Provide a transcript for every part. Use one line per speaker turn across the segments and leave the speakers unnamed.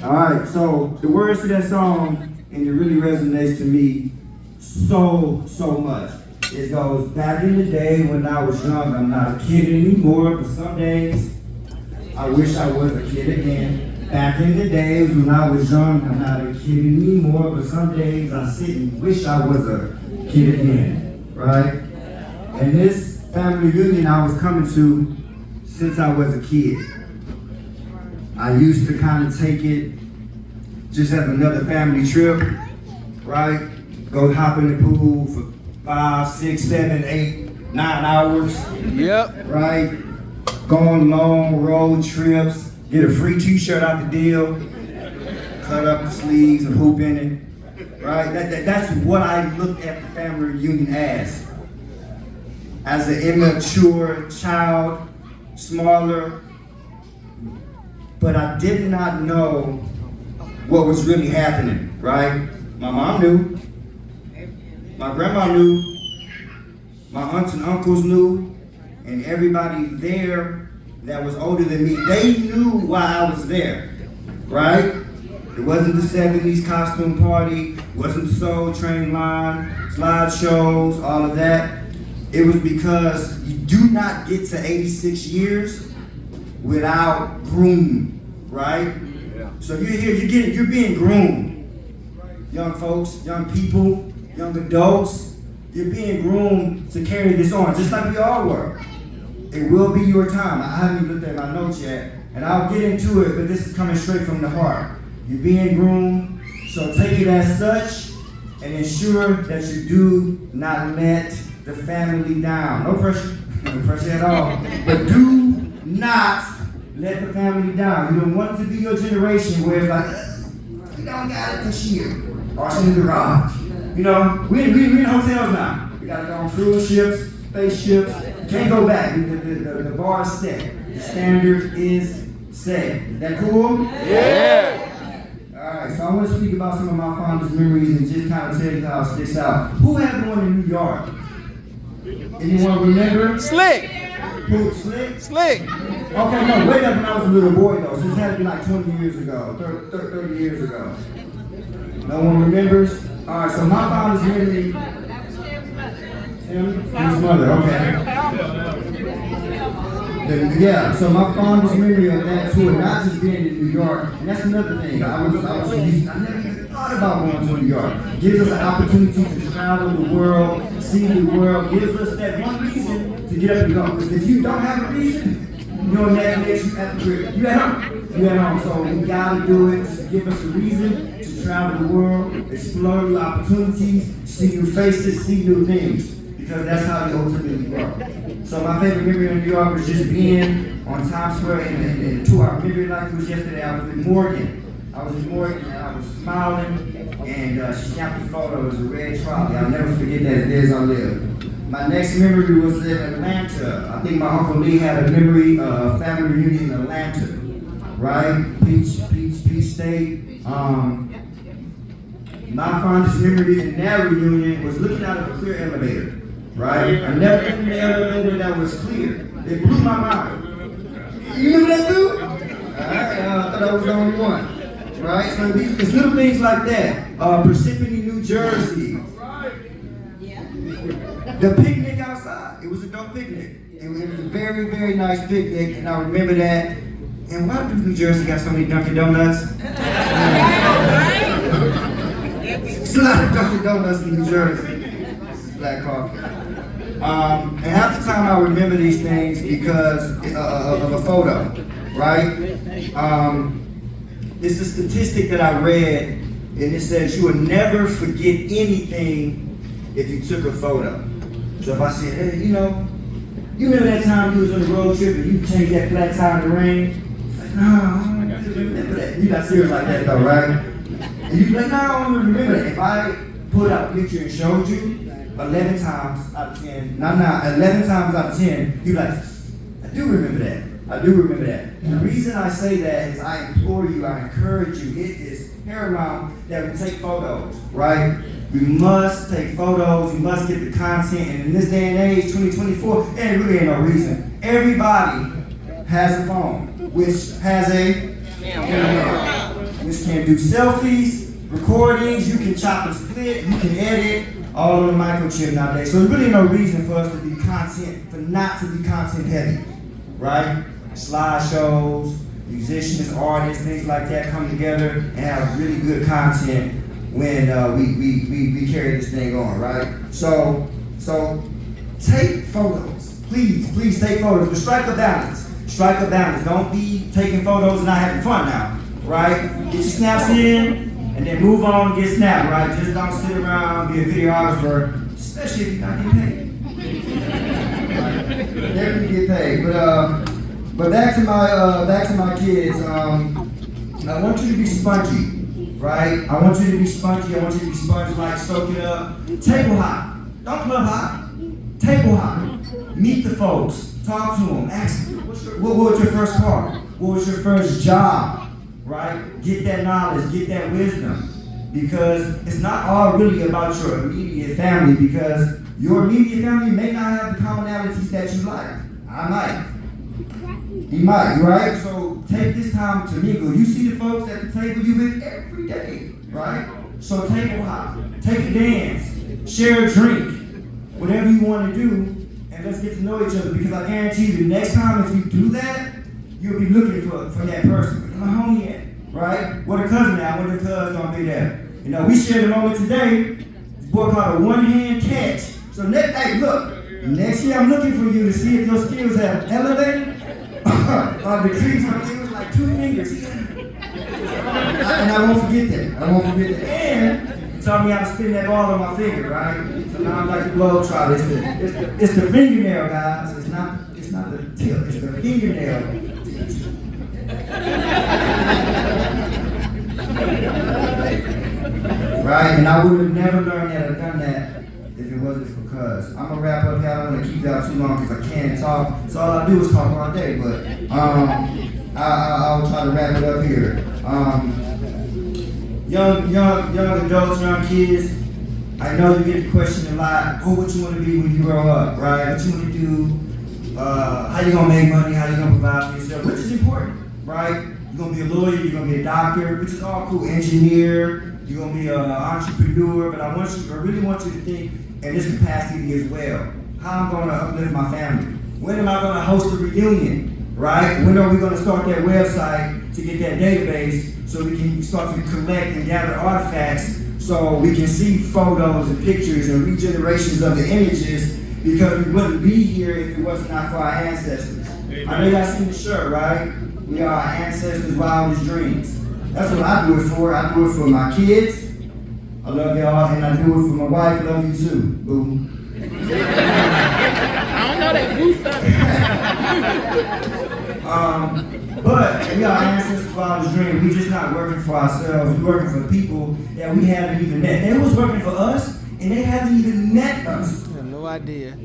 All right, so the words to that song, and it really resonates to me so much. It goes, back in the day when I was young, I'm not a kid anymore, but some days I wish I was a kid again. Back in the days when I was young, I'm not a kid anymore, but some days I sit and wish I was a kid again, right? And this family reunion I was coming to since I was a kid. I used to kind of take it just as another family trip, right? Go hop in the pool for 5, 6, 7, 8, 9 hours.
Yep.
Right? Go on long road trips, get a free t-shirt out the deal, cut up the sleeves and hoop in it. Right? That's what I looked at the family reunion as. As an immature child, smaller, but I did not know what was really happening, right? My mom knew, my grandma knew, my aunts and uncles knew, and everybody there that was older than me, they knew why I was there, right? It wasn't the 70s costume party, it wasn't the Soul Train line, slideshows, all of that. It was because you do not get to 86 years without grooming, right? Yeah. So you're here, you're being groomed. Young folks, young people, young adults, you're being groomed to carry this on, just like we all were. It will be your time. I haven't even looked at my notes yet, and I'll get into it, but this is coming straight from the heart. You're being groomed, so take it as such, and ensure that you do not let the family down. No pressure, no pressure at all, but do not let the family down. You don't want it to be your generation where it's like, we don't got it this year, or it's in the garage. You know, we in hotels now. We gotta go on cruise ships, spaceships. Can't go back. The bar is set. The standard is set. Is that cool?
Yeah.
All right. So I want to speak about some of my fondest memories and just kind of tell you how it sticks out. Who had one in New York? Anyone remember?
Slick.
Who? Slick?
Slick.
Okay, no. Way up when I was a little boy though. So it had to be like 20 years ago, 30 years ago. No one remembers? All right. So my fondest memory. His mother, okay. Yeah, so my fondest memory of that tour, not just being in New York, and that's another thing. I never even thought about going to New York. Gives us an opportunity to travel the world, see the world, gives us that one reason to get up and go. Because if you don't have a reason, you're on Netflix, you at the crib, you at home. You at home. So we gotta do it. Just give us a reason to travel the world, explore new opportunities, see new faces, see new things. Because that's how you ultimately grow. So my favorite memory in New York was just being on Times Square and 2 hour memory like it was yesterday. I was in Morgan. And I was smiling, and she snapped a photo. It was a red trolley. I'll never forget that as days I live. My next memory was in Atlanta. I think my Uncle Lee had a memory of family reunion in Atlanta, right? Peach State. My fondest memory in that reunion was looking out of a clear elevator. Right? I never been in an elevator that was clear. It blew my mind. You remember that too? I thought I was the only one. Right? So it's little things like that. Parsippany, New Jersey. The picnic outside. It was a dope picnic. It was a very, very nice picnic, and I remember that. And why do New Jersey got so many Dunkin' Donuts? It's a lot of Dunkin' Donuts in New Jersey. Black coffee. And half the time I remember these things because of a photo, right? It's a statistic that I read, and it says you will never forget anything if you took a photo. So if I said, hey, you remember that time you was on the road trip and you changed that flat tire in the rain? Like, no, I don't remember that. You got serious like that though, right? And you'd be like, no, I don't remember that. If I put out a picture and showed you, 11 times out of 10, 11 times out of 10, you're like, I do remember that. I do remember that. And the reason I say that is I implore you, I encourage you, it is paramount that we take photos, right? We must take photos, we must get the content, and in this day and age, 2024, there really ain't no reason. Everybody has a phone, which has a camera. can do selfies, recordings, you can chop and split, you can edit, all on the microchip nowadays. So there's really no reason for us to be not to be content heavy, right? Slideshows, musicians, artists, things like that come together and have really good content when we carry this thing on, right? So take photos. Please take photos, but strike a balance. Strike a balance. Don't be taking photos and not having fun now, right? Get your snaps in, and then move on and get snapped, right? Just don't sit around, be a videographer, especially if you're not getting paid. Definitely get paid. But back to my kids. I want you to be spongy, right? I want you to be spongy. I want you to be sponge-like, soak it up. Table hop. Don't club hop. Table hop. Meet the folks. Talk to them. Ask them, what was your first car? What was your first job? Right? Get that knowledge, get that wisdom. Because it's not all really about your immediate family, because your immediate family may not have the commonalities that you like. I might. He might, right? So take this time to mingle. You see the folks at the table you with every day, right? So table hop, take a dance, share a drink, whatever you want to do, and let's get to know each other. Because I guarantee you, the next time if you do that, you'll be looking for that person. Where's my homie at? Right? What a cousin now? What a cousin gonna be there? You know, we shared a moment today. This boy called a one-hand catch. So hey, look, next year I'm looking for you to see if your skills have elevated or decreased. My thing was like 2 fingers. And I won't forget that. And he taught me how to spin that ball on my finger, right? So now I'm like the globetrotter. It's the fingernail, guys. It's not the tip. It's the fingernail. Right, and I would have never learned that or done that if it wasn't for Cuz. I'm gonna wrap up here. I don't want to keep y'all too long because I can't talk. So all I do is talk all day, but I'll try to wrap it up here. Young adults, young kids, I know you get the question a lot. Oh, what you want to be when you grow up, right? What you want to do? How you gonna make money? How you gonna provide for yourself? Which is important, right? You're gonna be a lawyer, you're gonna be a doctor, which is all cool, engineer, you're gonna be an entrepreneur, but I really want you to think in this capacity as well. How I'm gonna uplift my family. When am I gonna host a reunion, right? When are we gonna start that website to get that database so we can start to collect and gather artifacts so we can see photos and pictures and regenerations of the images, because we wouldn't be here if it was not for our ancestors. Amen. I know y'all seen the shirt, right? We are our ancestors' wildest dreams. That's what I do it for. I do it for my kids. I love y'all, and I do it for my wife. Love you too, boo.
I don't know that boo stuff.
But we are our ancestors' wildest dreams. We're just not working for ourselves. We're working for people that we haven't even met. They was working for us, and they haven't even met us.
I have no idea.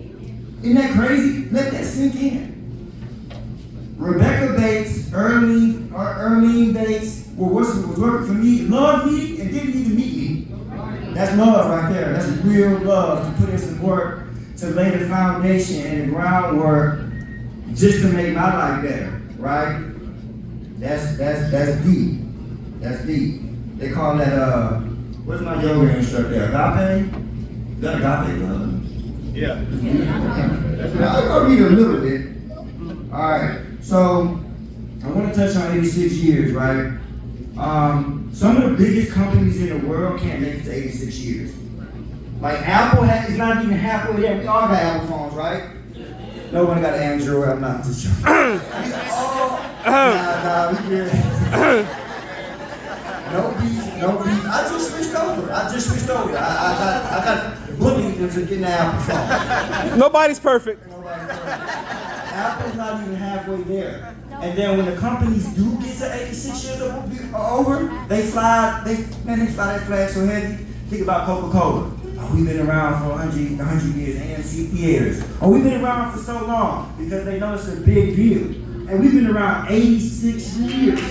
Isn't that crazy? Let that sink in. Rebecca Bates, Erlene Bates was working for me, loved me, and didn't even meet me. That's love right there. That's real love, to put in some work, to lay the foundation and the groundwork just to make my life better, right? That's deep. That's deep. They call that, what's my yoga instructor? Agape? Is that agape love?
Yeah.
I'll read a little bit. All right. So I want to touch on 86 years, right? Some of the biggest companies in the world can't make it to 86 years. Like Apple is not even halfway there. We all got Apple phones, right? No one got an Android. I'm not just joking. Nah, we good. No beef. I just switched over. I got bullied into getting an Apple phone.
Nobody's perfect.
Apple's not even halfway there. And then when the companies do get to 86 years over, they fly that flag so heavy. Think about Coca-Cola. Oh, we've been around for 100 years, AMC theaters. Oh, we've been around for so long because they know it's a big deal. And we've been around 86 years.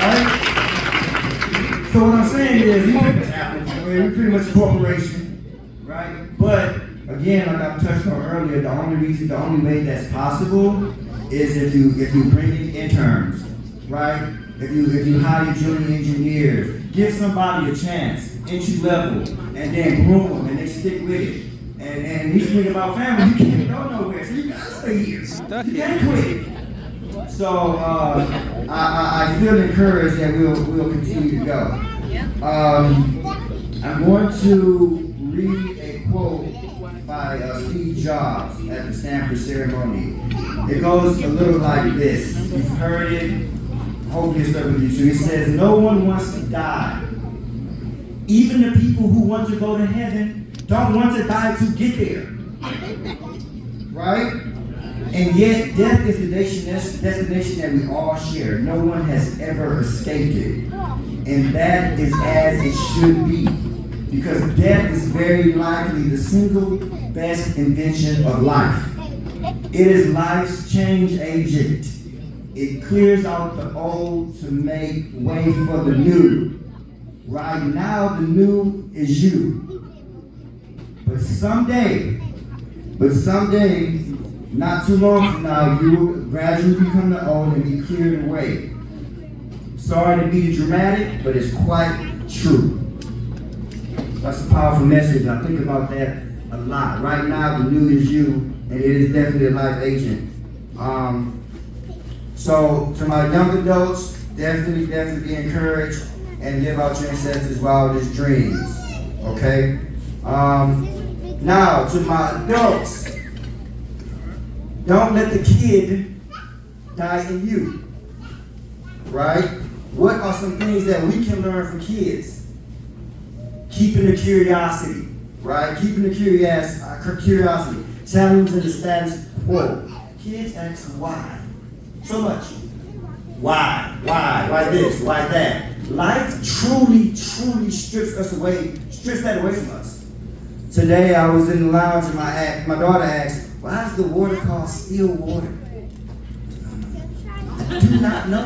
Right? So what I'm saying is, we're pretty much a corporation, right? But again, like I touched on earlier, the only way that's possible is if you bring in interns, right? If you hire junior engineers, give somebody a chance, entry level, and then groom them, and they stick with it. And he's thinking about family. You can't go nowhere, so you gotta stay here. You can't quit. So I feel encouraged that we'll continue to go. I'm going to read a quote by Steve Jobs at the Stanford ceremony. It goes a little like this. You've heard it. Hopefully it's stuck with you. So it says, "No one wants to die. Even the people who want to go to heaven don't want to die to get there." Right? And yet, death is the destination that we all share. No one has ever escaped it. And that is as it should be. Because death is very likely the single best invention of life. It is life's change agent. It clears out the old to make way for the new. Right now, the new is you. But someday, not too long from now, you will gradually become the old and be cleared away. Sorry to be dramatic, but it's quite true. That's a powerful message. I think about that a lot. Right now, the new is you, and it is definitely a life agent. So to my young adults, definitely be encouraged and live out your ancestors' wildest dreams. Okay? Now to my adults, don't let the kid die in you. Right? What are some things that we can learn from kids? Keeping the curiosity, right? Keeping the curiosity, challenging the status quo. Kids ask why so much. Why this, why that? Life truly strips that away from us. Today I was in the lounge and my daughter asked, "Why is the water called still water?" I do not know.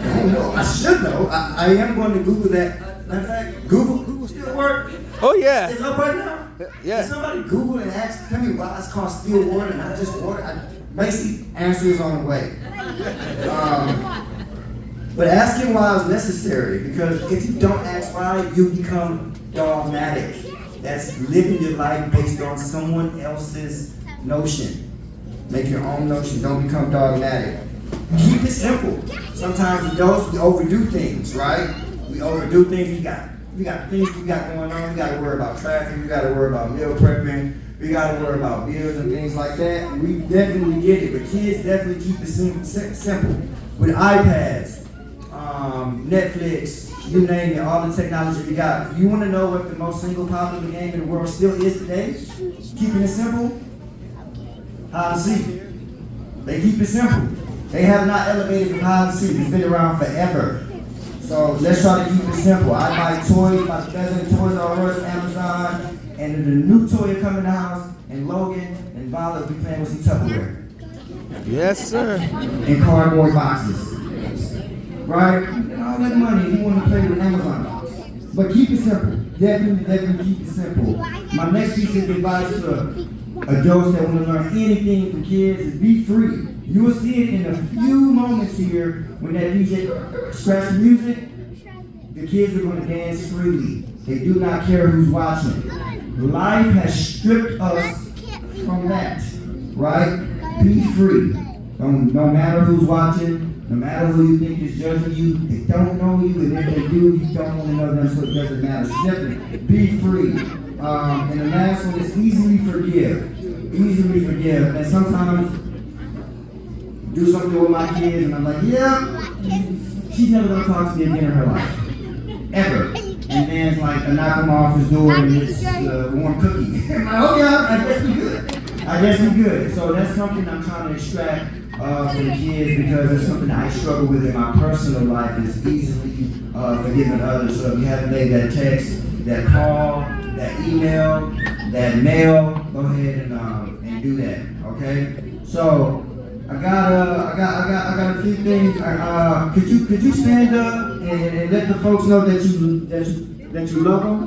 I don't know. I should know. I am going to Google that. Matter of fact, Google still work?
Oh yeah.
It's up right now?
Yeah.
Can somebody Google and tell me why it's called still water, not just water? Basically, answer is on the way. But asking why is necessary, because if you don't ask why, you become dogmatic. That's living your life based on someone else's notion. Make your own notion. Don't become dogmatic. Keep it simple. Sometimes adults, we overdo things, right? We overdo things. We got things we got going on. We got to worry about traffic. We got to worry about meal prepping. We got to worry about bills and things like that. We definitely get it, but kids definitely keep it simple. With iPads, Netflix, you name it, all the technology we got. You want to know what the most single popular game in the world still is today? Keeping it simple? Hide and seek. They keep it simple. They have not elevated from hide and seek. It's been around forever. So let's try to keep it simple. I buy toys, my dozen Toys R Us, Amazon, and the new toy will come in the house, and Logan and Violet will be playing with some Tupperware.
Yes, sir.
In cardboard boxes. Right? And all that money, you want to play with Amazon box. But keep it simple. Definitely keep it simple. My next piece of advice to adults that want to learn anything from kids is be free. You will see it in a few moments here when that DJ scratch the music. The kids are going to dance freely. They do not care who's watching. Life has stripped us from that, right? Be free. No matter who's watching, no matter who you think is judging you, they don't know you, and if they do, you don't want to know them, so it doesn't matter. Simply be free. And the last one is easily forgive. Easily forgive. And sometimes do something with my kids, and I'm like, yeah, she's never gonna talk to me again in her life, ever. And then it's like, I knock him off his door and it's warm cookie. I'm like, okay, I guess we good. So that's something I'm trying to extract from the kids, because it's something I struggle with in my personal life, is easily forgiving others. So if you haven't made that text, that call, that email, that mail, go ahead and do that. Okay? So I got a few things. Could you stand up and let the folks know that you love them?